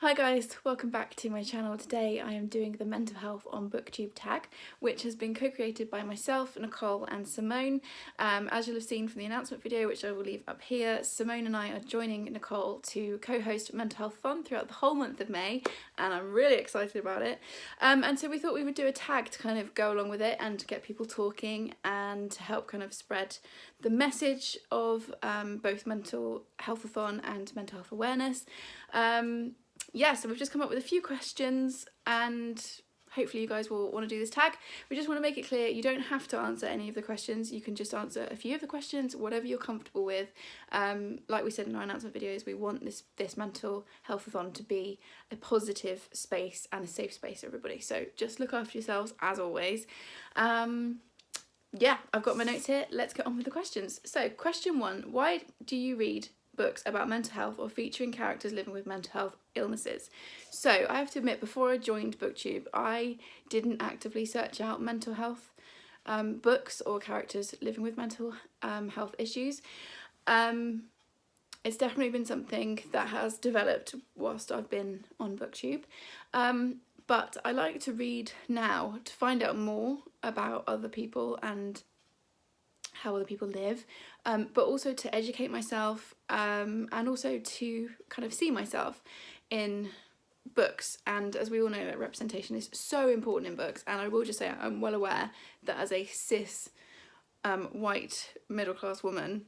Hi guys, welcome back to my channel. Today I am doing the mental health on Booktube tag, which has been co-created by myself, Nicole and Simone. As you'll have seen from the announcement video, which I will leave up here, Simone and I are joining Nicole to co-host Mental Health Fun throughout the whole month of May, and I'm really excited about it. And so we thought we would do a tag to kind of go along with it and to get people talking and to help kind of spread the message of both mental health-a-thon and mental health awareness. So we've just come up with a few questions and hopefully you guys will want to do this tag. We just want to make it clear you don't have to answer any of the questions. You can just answer a few of the questions, whatever you're comfortable with. Like we said in our announcement videos, we want this mental health-a-thon to be a positive space and a safe space for everybody. So just look after yourselves as always. I've got my notes here. Let's get on with the questions. So question 1, why do you read books about mental health or featuring characters living with mental health illnesses? So I have to admit, before I joined Booktube, I didn't actively search out mental health books or characters living with mental health issues. It's definitely been something that has developed whilst I've been on Booktube. But I like to read now to find out more about other people and how other people live, but also to educate myself and also to kind of see myself in books. And as we all know, that representation is so important in books, and I will just say I'm well aware that as a cis white middle-class woman,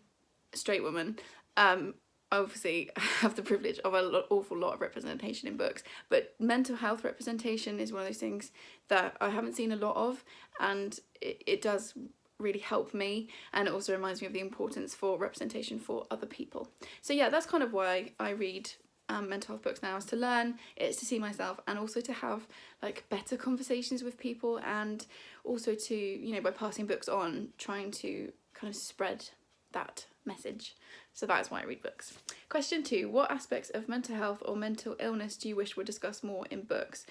straight woman, I obviously have the privilege of an awful lot of representation in books, but mental health representation is one of those things that I haven't seen a lot of, and it does really help me, and it also reminds me of the importance for representation for other people. So yeah, that's kind of why I read mental health books now, is to learn, it's to see myself, and also to have like better conversations with people, and also to, you know, by passing books on, trying to kind of spread that message. So that is why I read books. Question 2, what aspects of mental health or mental illness do you wish were discussed more in books?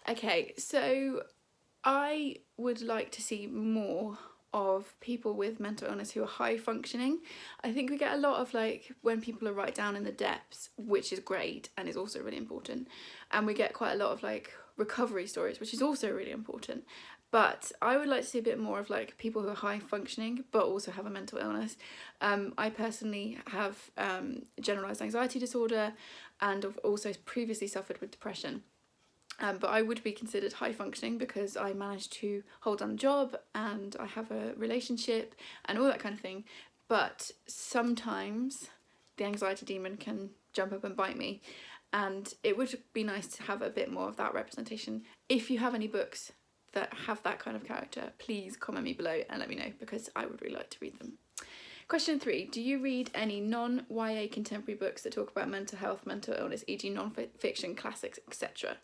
Okay, so I would like to see more of people with mental illness who are high functioning. I think we get a lot of like when people are right down in the depths, which is great and is also really important, and we get quite a lot of like recovery stories, which is also really important. But I would like to see a bit more of like people who are high functioning but also have a mental illness. I personally have generalized anxiety disorder and have also previously suffered with depression. But I would be considered high functioning because I managed to hold on a job and I have a relationship and all that kind of thing. But sometimes the anxiety demon can jump up and bite me, and it would be nice to have a bit more of that representation. If you have any books that have that kind of character, please comment me below and let me know, because I would really like to read them. Question 3, do you read any non-YA contemporary books that talk about mental health, mental illness, e.g. non-fiction, classics, etc.?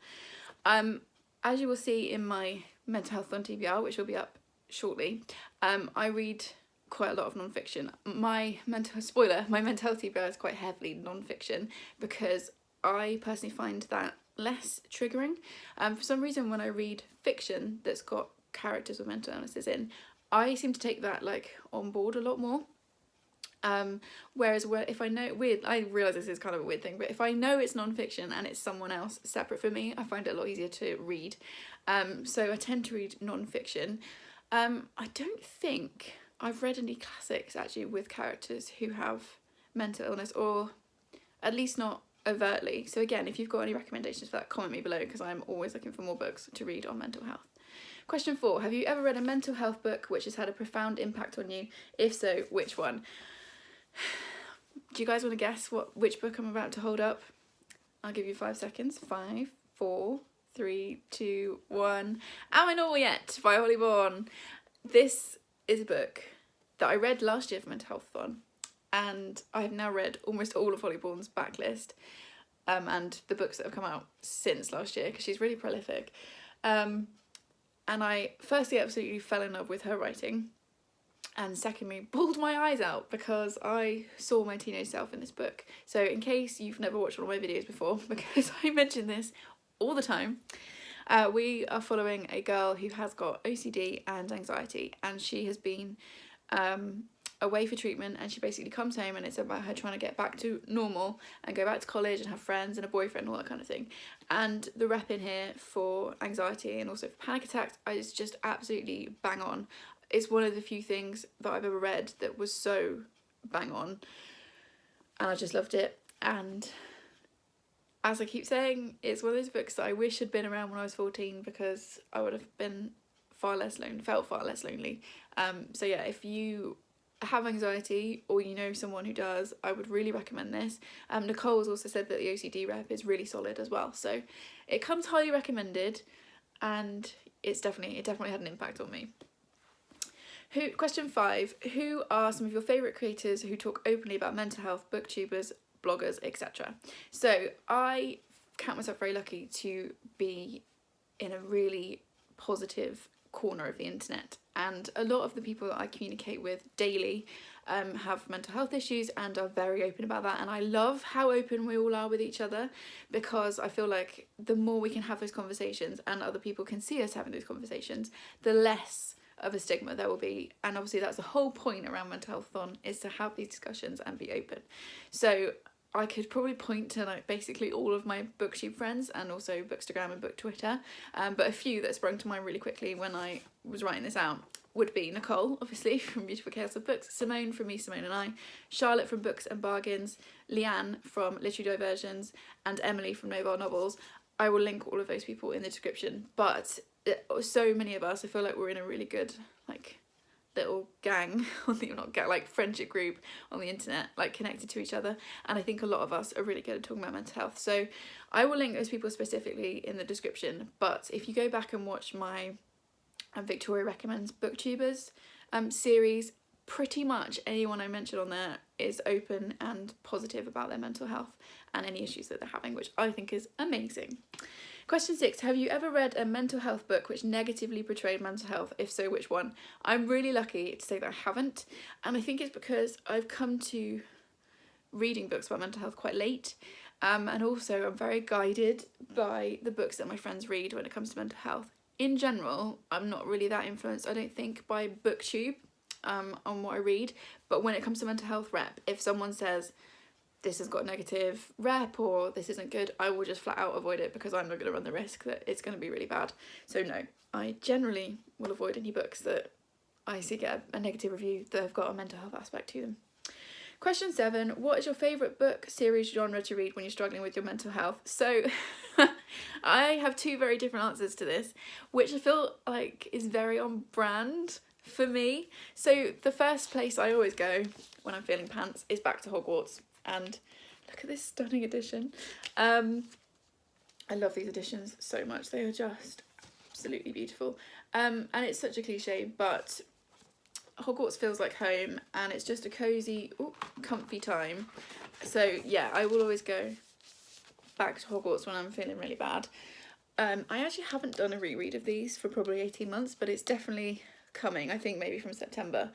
As you will see in my mental health on TBR, which will be up shortly, I read quite a lot of non-fiction. My mental health TBR is quite heavily non-fiction because I personally find that less triggering. For some reason, when I read fiction that's got characters with mental illnesses in, I seem to take that like on board a lot more. Whereas if I know, I realise this is kind of a weird thing, but if I know it's non-fiction and it's someone else separate from me, I find it a lot easier to read. So I tend to read non-fiction. I don't think I've read any classics actually with characters who have mental illness, or at least not overtly. So again, if you've got any recommendations for that, comment me below, because I'm always looking for more books to read on mental health. Question 4, have you ever read a mental health book which has had a profound impact on you? If so, which one? Do you guys want to guess which book I'm about to hold up? I'll give you 5 seconds. 5, 4, 3, 2, 1. Am I Normal Yet? By Holly Bourne. This is a book that I read last year for Mental Health Fun, and I have now read almost all of Holly Bourne's backlist and the books that have come out since last year, because she's really prolific. And I firstly absolutely fell in love with her writing, and secondly bawled my eyes out because I saw my teenage self in this book. So in case you've never watched one of my videos before, because I mention this all the time, we are following a girl who has got OCD and anxiety, and she has been away for treatment, and she basically comes home and it's about her trying to get back to normal and go back to college and have friends and a boyfriend, all that kind of thing. And the rep in here for anxiety and also for panic attacks is just absolutely bang on. It's one of the few things that I've ever read that was so bang on, and I just loved it. And as I keep saying, it's one of those books that I wish had been around when I was 14, because I would have been felt far less lonely. So yeah, if you have anxiety or you know someone who does, I would really recommend this. Nicole's also said that the OCD rep is really solid as well, so it comes highly recommended, and it definitely had an impact on me. Question 5, who are some of your favourite creators who talk openly about mental health, booktubers, bloggers, etc.? So I count myself very lucky to be in a really positive corner of the internet, and a lot of the people that I communicate with daily have mental health issues and are very open about that, and I love how open we all are with each other, because I feel like the more we can have those conversations and other people can see us having those conversations, the less of a stigma there will be. And obviously that's the whole point around Mental Health-a-thon, is to have these discussions and be open. So I could probably point to like basically all of my Booktube friends, and also Bookstagram and Book Twitter, but a few that sprung to mind really quickly when I was writing this out would be Nicole, obviously, from Beautiful Chaos of Books, Simone from Me, Simone and I, Charlotte from Books and Bargains, Leanne from Literary Diversions, and Emily from Novel Novels. I will link all of those people in the description, but so many of us, I feel like we're in a really good like little gang, like friendship group on the internet, like connected to each other, and I think a lot of us are really good at talking about mental health. So I will link those people specifically in the description, but if you go back and watch my Victoria Recommends Booktubers series, pretty much anyone I mentioned on there is open and positive about their mental health and any issues that they're having, which I think is amazing. Question 6, have you ever read a mental health book which negatively portrayed mental health? If so, which one? I'm really lucky to say that I haven't, and I think it's because I've come to reading books about mental health quite late, and also I'm very guided by the books that my friends read when it comes to mental health. In general, I'm not really that influenced, I don't think, by Booktube on what I read, but when it comes to mental health rep, if someone says this has got a negative rep or this isn't good, I will just flat out avoid it, because I'm not going to run the risk that it's going to be really bad. So no, I generally will avoid any books that I see get a negative review that have got a mental health aspect to them. Question 7, what is your favourite book, series, genre to read when you're struggling with your mental health? So I have two very different answers to this, which I feel like is very on brand for me. So the first place I always go when I'm feeling pants is back to Hogwarts. And look at this stunning edition. I love these editions so much. They are just absolutely beautiful. And it's such a cliche, but Hogwarts feels like home, and it's just a cozy, comfy time. So yeah, I will always go back to Hogwarts when I'm feeling really bad. I actually haven't done a reread of these for probably 18 months, but it's definitely coming. I think maybe from September.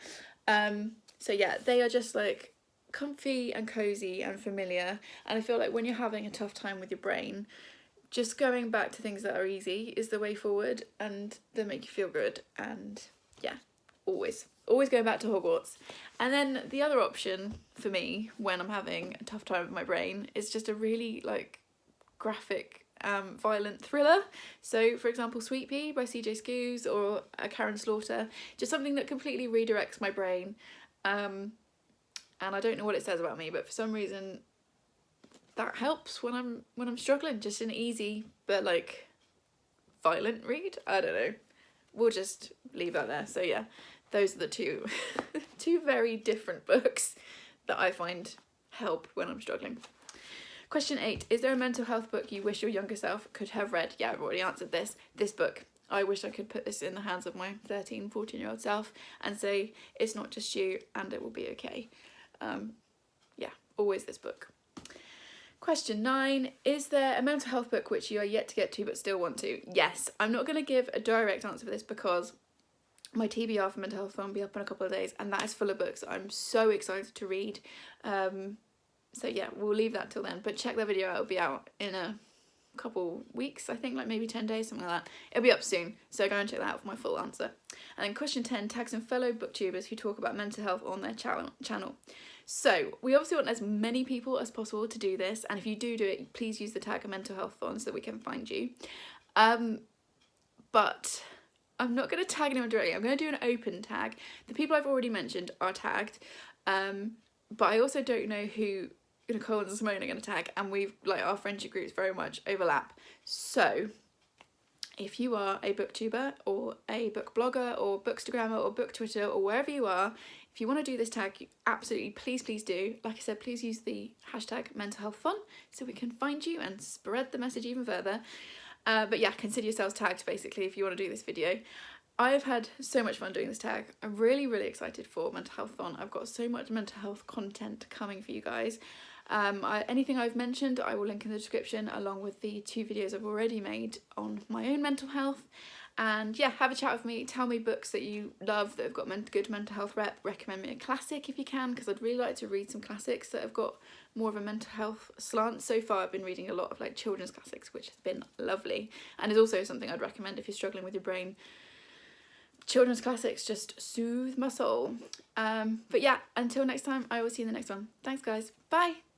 So yeah, they are just like comfy and cozy and familiar, and I feel like when you're having a tough time with your brain, just going back to things that are easy is the way forward, and they make you feel good. And yeah, always going back to Hogwarts. And then the other option for me when I'm having a tough time with my brain is just a really like graphic violent thriller. So for example, Sweet Pea by CJ Scoos or Karen Slaughter, just something that completely redirects my brain. And I don't know what it says about me, but for some reason that helps when I'm struggling. Just an easy but like violent read. I don't know. We'll just leave that there. So yeah, those are the two very different books that I find help when I'm struggling. Question 8, is there a mental health book you wish your younger self could have read? Yeah, I've already answered this. This book. I wish I could put this in the hands of my 13, 14-year-old self and say, it's not just you and it will be okay. Yeah, always this book. Question 9, is there a mental health book which you are yet to get to but still want to? Yes, I'm not going to give a direct answer for this because my TBR for Mental Health will be up in a couple of days, and that is full of books I'm so excited to read. So yeah, we'll leave that till then, but check that video out. It'll be out in a couple weeks, I think, like maybe 10 days, something like that. It'll be up soon, so go and check that out for my full answer. And then question 10, tag some fellow booktubers who talk about mental health on their channel. So we obviously want as many people as possible to do this, and if you do it, please use the tag mental health fun so that we can find you. But I'm not going to tag anyone directly. I'm going to do an open tag. The people I've already mentioned are tagged, but I also don't know who Nicole and Simone are going to tag, and we've, like, our friendship groups very much overlap. So if you are a booktuber or a book blogger or bookstagrammer or book Twitter or wherever you are, if you want to do this tag, absolutely, please do. Like I said, please use the hashtag mental health fun so we can find you and spread the message even further. But yeah, consider yourselves tagged basically if you want to do this video. I've had so much fun doing this tag. I'm really excited for Mental Health Fun. I've got so much mental health content coming for you guys. Anything I've mentioned I will link in the description, along with the 2 videos I've already made on my own mental health. And yeah, have a chat with me, tell me books that you love that have got good mental health rep, recommend me a classic if you can, because I'd really like to read some classics that have got more of a mental health slant. So far I've been reading a lot of like children's classics, which has been lovely, and is also something I'd recommend if you're struggling with your brain. Children's classics just soothe my soul. But yeah, until next time, I will see you in the next one. Thanks guys, bye!